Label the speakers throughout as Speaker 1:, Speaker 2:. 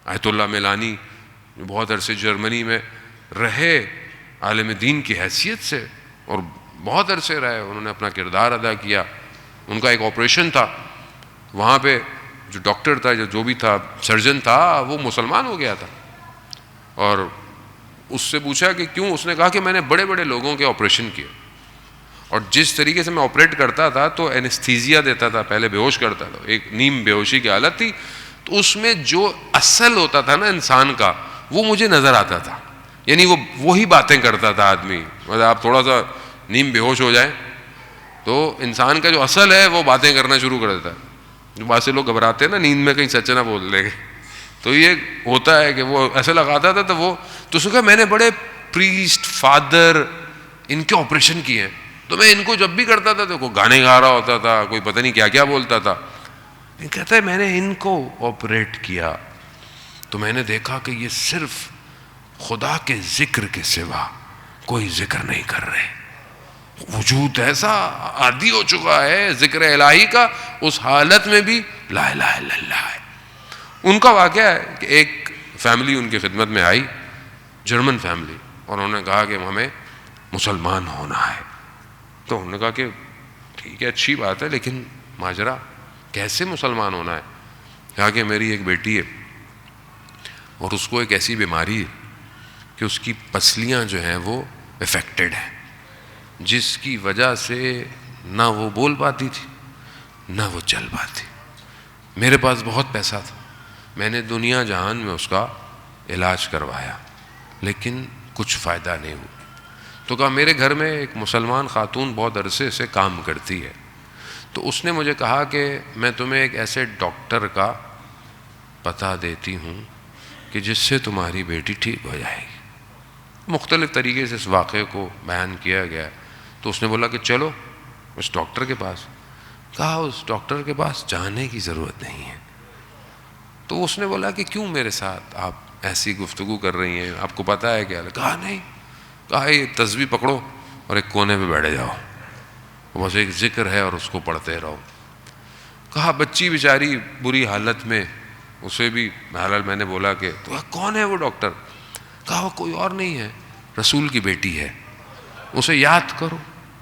Speaker 1: آیت اللہ میلانی جو بہت عرصے جرمنی میں رہے عالم دین کی حیثیت سے اور بہت عرصے رہے، انہوں نے اپنا کردار ادا کیا. ان کا ایک آپریشن تھا وہاں پہ، جو ڈاکٹر تھا جو بھی تھا سرجن تھا وہ مسلمان ہو گیا تھا، اور اس سے پوچھا کہ کیوں؟ اس نے کہا کہ میں نے بڑے بڑے لوگوں کے آپریشن کیے، اور جس طریقے سے میں آپریٹ کرتا تھا تو اینستھیزیا دیتا تھا، پہلے بے ہوش کرتا تھا، ایک نیم بے ہوشی کی حالت تھی، تو اس میں جو اصل ہوتا تھا نا انسان کا وہ مجھے نظر آتا تھا. یعنی وہی باتیں کرتا تھا آدمی. مطلب آپ تھوڑا سا نیم بے ہوش ہو جائیں تو انسان کا جو اصل ہے وہ باتیں کرنا شروع کر دیتا ہے. جو بات سے لوگ گھبراتے ہیں نا نیند میں کہیں سچ نہ بول دیں گے، تو یہ ہوتا ہے کہ وہ ایسے لگاتا تھا. تو اس نے کہا میں نے بڑے پریسٹ فادر ان کے آپریشن کیے ہیں، تو میں ان کو جب بھی کرتا تھا تو کوئی گانے گا رہا ہوتا تھا، کوئی پتہ نہیں کیا کیا بولتا تھا. کہتا ہے میں نے ان کو آپریٹ کیا تو میں نے دیکھا کہ یہ صرف خدا کے ذکر کے سوا کوئی ذکر نہیں کر رہے. وجود ایسا عادی ہو چکا ہے ذکر الہی کا، اس حالت میں بھی لا الہ الا اللہ ہے. ان کا واقعہ ہے کہ ایک فیملی ان کی خدمت میں آئی، جرمن فیملی، اور انہوں نے کہا کہ ہمیں مسلمان ہونا ہے. تو انہوں نے کہا کہ ٹھیک ہے اچھی بات ہے، لیکن ماجرا کیسے مسلمان ہونا ہے؟ کہا کہ میری ایک بیٹی ہے اور اس کو ایک ایسی بیماری ہے کہ اس کی پسلیاں جو ہیں وہ افیکٹڈ ہیں، جس کی وجہ سے نہ وہ بول پاتی تھی نہ وہ چل پاتی. میرے پاس بہت پیسہ تھا، میں نے دنیا جہان میں اس کا علاج کروایا لیکن کچھ فائدہ نہیں ہوا. تو کہا میرے گھر میں ایک مسلمان خاتون بہت عرصے سے کام کرتی ہے، تو اس نے مجھے کہا کہ میں تمہیں ایک ایسے ڈاکٹر کا پتہ دیتی ہوں کہ جس سے تمہاری بیٹی ٹھیک ہو جائے گی. مختلف طریقے سے اس واقعے کو بیان کیا گیا. تو اس نے بولا کہ چلو اس ڈاکٹر کے پاس. کہا اس ڈاکٹر کے پاس جانے کی ضرورت نہیں ہے. تو اس نے بولا کہ کیوں میرے ساتھ آپ ایسی گفتگو کر رہی ہیں، آپ کو پتہ ہے کیا؟ کہا نہیں. کہا یہ تسبیح پکڑو اور ایک کونے پہ بیٹھے جاؤ، بس ایک ذکر ہے اور اس کو پڑھتے رہو. کہا بچی بیچاری بری حالت میں، اسے بھی بہرحال میں نے بولا کہ تو کون ہے وہ ڈاکٹر؟ کہا وہ کوئی اور نہیں ہے، رسول کی بیٹی ہے، اسے یاد کرو،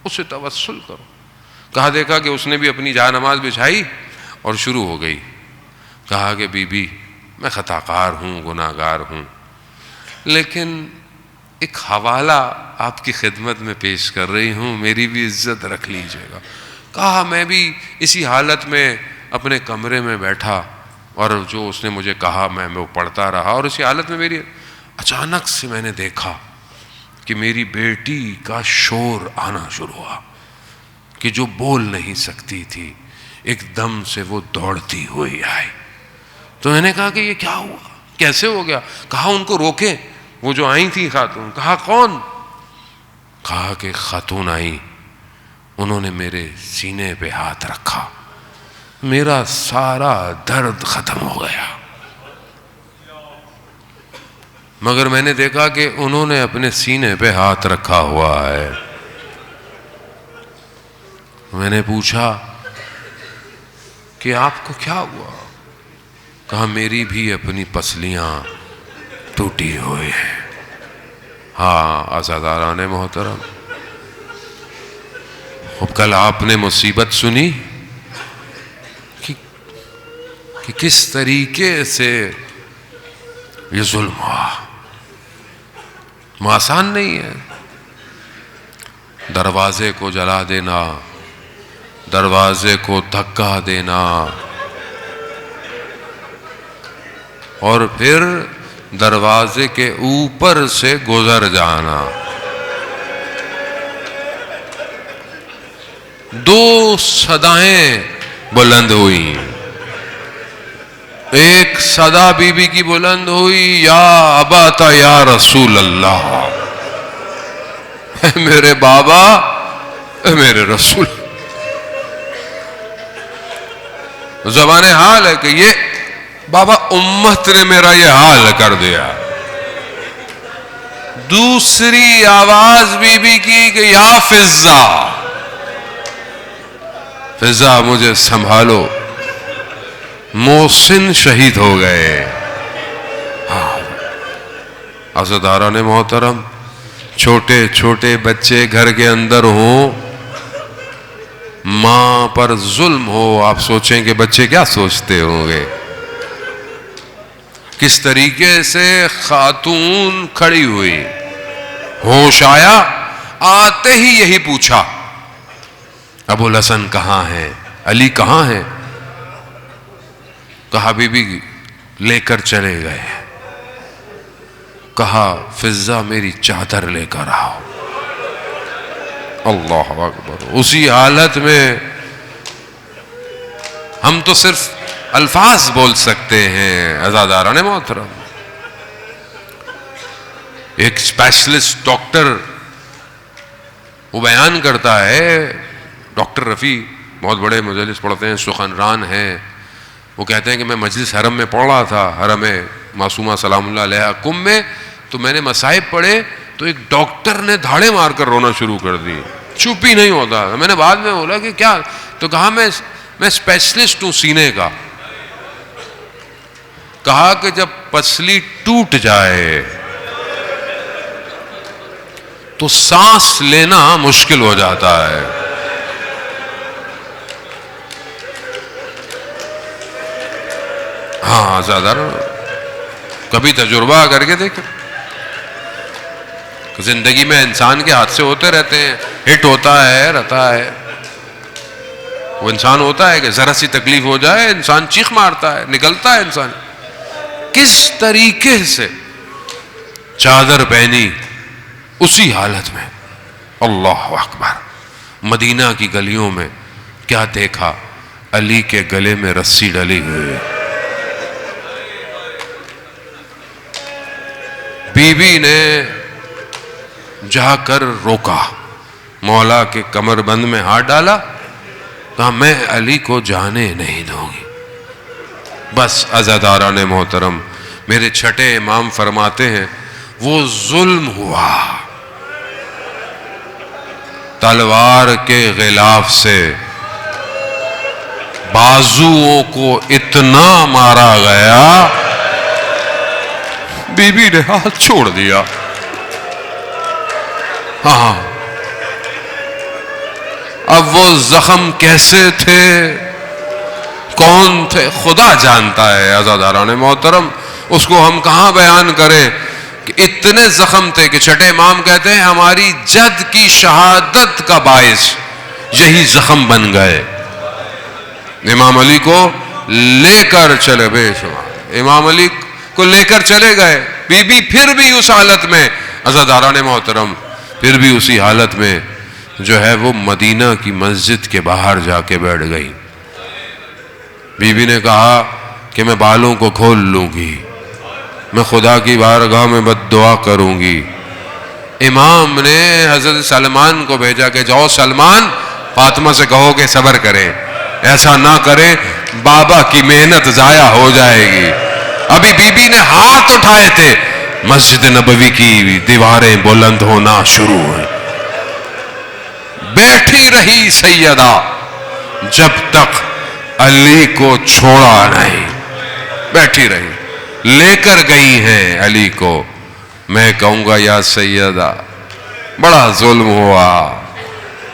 Speaker 1: اسے توسل کرو. کہا دیکھا کہ اس نے بھی اپنی جا نماز بچھائی اور شروع ہو گئی. کہا کہ بی بی میں خطا کار ہوں، گناہ گار ہوں، لیکن ایک حوالہ آپ کی خدمت میں پیش کر رہی ہوں، میری بھی عزت رکھ لیجیے گا. کہا میں بھی اسی حالت میں اپنے کمرے میں بیٹھا اور جو اس نے مجھے کہا میں وہ پڑھتا رہا، اور اسی حالت میں میری اچانک سے میں نے دیکھا کہ میری بیٹی کا شور آنا شروع ہوا کہ جو بول نہیں سکتی تھی ایک دم سے وہ دوڑتی ہوئی آئی. تو میں نے کہا کہ یہ کیا ہوا، کیسے ہو گیا؟ کہا ان کو روکیں، وہ جو آئی تھی خاتون. کہا کون؟ کہا کہ خاتون آئی، انہوں نے میرے سینے پہ ہاتھ رکھا، میرا سارا درد ختم ہو گیا. مگر میں نے دیکھا کہ انہوں نے اپنے سینے پہ ہاتھ رکھا ہوا ہے. میں نے پوچھا کہ آپ کو کیا ہوا؟ کہا میری بھی اپنی پسلیاں ٹوٹی ہوئی ہیں. ہاں عزاداران محترم، اب کل آپ نے مصیبت سنی کہ کس طریقے سے یہ ظلم ہوا. آسان نہیں ہے. دروازے کو جلا دینا، دروازے کو دھکا دینا، اور پھر دروازے کے اوپر سے گزر جانا. دو صدائیں بلند ہوئی. ایک صدا بی بی کی بلند ہوئی، یا اباتا یا رسول اللہ، اے میرے بابا، اے میرے رسول. زبان حال ہے کہ یہ بابا امت نے میرا یہ حال کر دیا. دوسری آواز بی بی کی کہ یا فضہ، فضہ مجھے سنبھالو، محسن شہید ہو گئے. عزاداران محترم، چھوٹے چھوٹے بچے گھر کے اندر ہوں، ماں پر ظلم ہو، آپ سوچیں کہ بچے کیا سوچتے ہوں گے. کس طریقے سے خاتون کھڑی ہوئی، ہوش آیا، آتے ہی یہی پوچھا ابو الحسن کہاں ہے، علی کہاں ہے؟ کہا بی بی لے کر چلے گئے. کہا فضہ میری چادر لے کر آؤ. اللہ اکبر. اسی حالت میں ہم تو صرف الفاظ بول سکتے ہیں. عزاداران محترم، ایک اسپیشلسٹ ڈاکٹر وہ بیان کرتا ہے، ڈاکٹر رفیع بہت بڑے مجلس پڑھتے ہیں، سخنران ہیں. وہ کہتے ہیں کہ میں مجلس حرم میں پڑھ رہا تھا، حرم معصومہ سلام اللہ علیہا کم میں، تو میں نے مصائب پڑھے تو ایک ڈاکٹر نے دھاڑے مار کر رونا شروع کر دی، چپ ہی نہیں ہوتا. میں نے بعد میں بولا کہ کیا؟ تو کہا میں اسپیشلسٹ ہوں سینے کا. کہا کہ جب پسلی ٹوٹ جائے تو سانس لینا مشکل ہو جاتا ہے. ہاں زیادہ کبھی تجربہ کر کے دیکھ. زندگی میں انسان کے حادثے ہوتے رہتے ہیں، ہٹ ہوتا ہے رہتا ہے. وہ انسان ہوتا ہے کہ ذرا سی تکلیف ہو جائے انسان چیخ مارتا ہے، نکلتا ہے انسان. کس طریقے سے چادر پہنی اسی حالت میں. اللہ اکبر. مدینہ کی گلیوں میں کیا دیکھا؟ علی کے گلے میں رسی ڈلی ہوئی. بی بی نے جا کر روکا، مولا کے کمر بند میں ہاتھ ڈالا، کہا میں علی کو جانے نہیں دوں گی. بس عزاداران محترم، میرے چھٹے امام فرماتے ہیں وہ ظلم ہوا. تلوار کے غلاف سے بازوؤں کو اتنا مارا گیا، بی بی نے ہاتھ چھوڑ دیا. ہاں اب وہ زخم کیسے تھے، کون تھے، خدا جانتا ہے. عزاداران محترم، اس کو ہم کہاں بیان کریں کہ اتنے زخم تھے کہ چھٹے امام کہتے ہیں ہماری جد کی شہادت کا باعث یہی زخم بن گئے. امام علی کو لے کر چلے، بے شمار امام علی کو لے کر چلے گئے. بی بی پھر بھی اس حالت میں، عزاداران محترم، پھر بھی اسی حالت میں جو ہے وہ مدینہ کی مسجد کے باہر جا کے بیٹھ گئی. بی بی نے کہا کہ میں بالوں کو کھول لوں گی، میں خدا کی بارگاہ میں بد دعا کروں گی. امام نے حضرت سلمان کو بھیجا کہ جاؤ سلمان، فاطمہ سے کہو کہ صبر کرے، ایسا نہ کرے بابا کی محنت ضائع ہو جائے گی. ابھی بی بی نے ہاتھ اٹھائے تھے، مسجد نبوی کی دیواریں بلند ہونا شروع ہوئی. بیٹھی رہی سیدہ جب تک علی کو چھوڑا نہیں، بیٹھی رہی. لے کر گئی ہیں علی کو. میں کہوں گا یا سیدہ بڑا ظلم ہوا،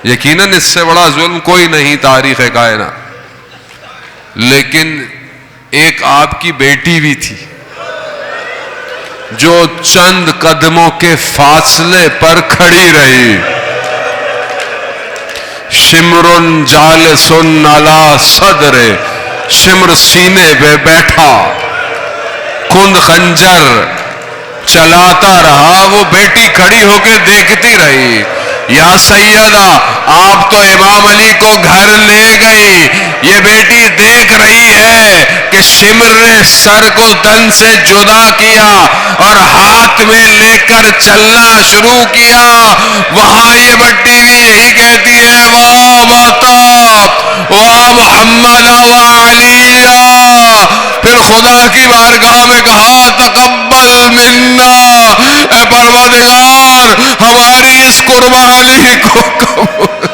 Speaker 1: یقیناً اس سے بڑا ظلم کوئی نہیں تاریخ کائنات. لیکن ایک آپ کی بیٹی بھی تھی جو چند قدموں کے فاصلے پر کھڑی رہی. شمر جالس علی صدر، شمر سینے پہ بیٹھا، کند خنجر چلاتا رہا. وہ بیٹی کھڑی ہو کے دیکھتی رہی. یا سیدہ آپ تو امام علی کو گھر لے گئی، یہ بیٹی دیکھ رہی ہے کہ شمر نے سر کو تن سے جدا کیا اور ہاتھ میں لے کر چلنا شروع کیا. وہاں یہ بٹی بھی یہی کہتی ہے واہ ماتا واہ محمد واہ علی. پھر خدا کی بارگاہ میں کہا تقبل منا، اے پروردگار ہماری اس قربانی کو قبول.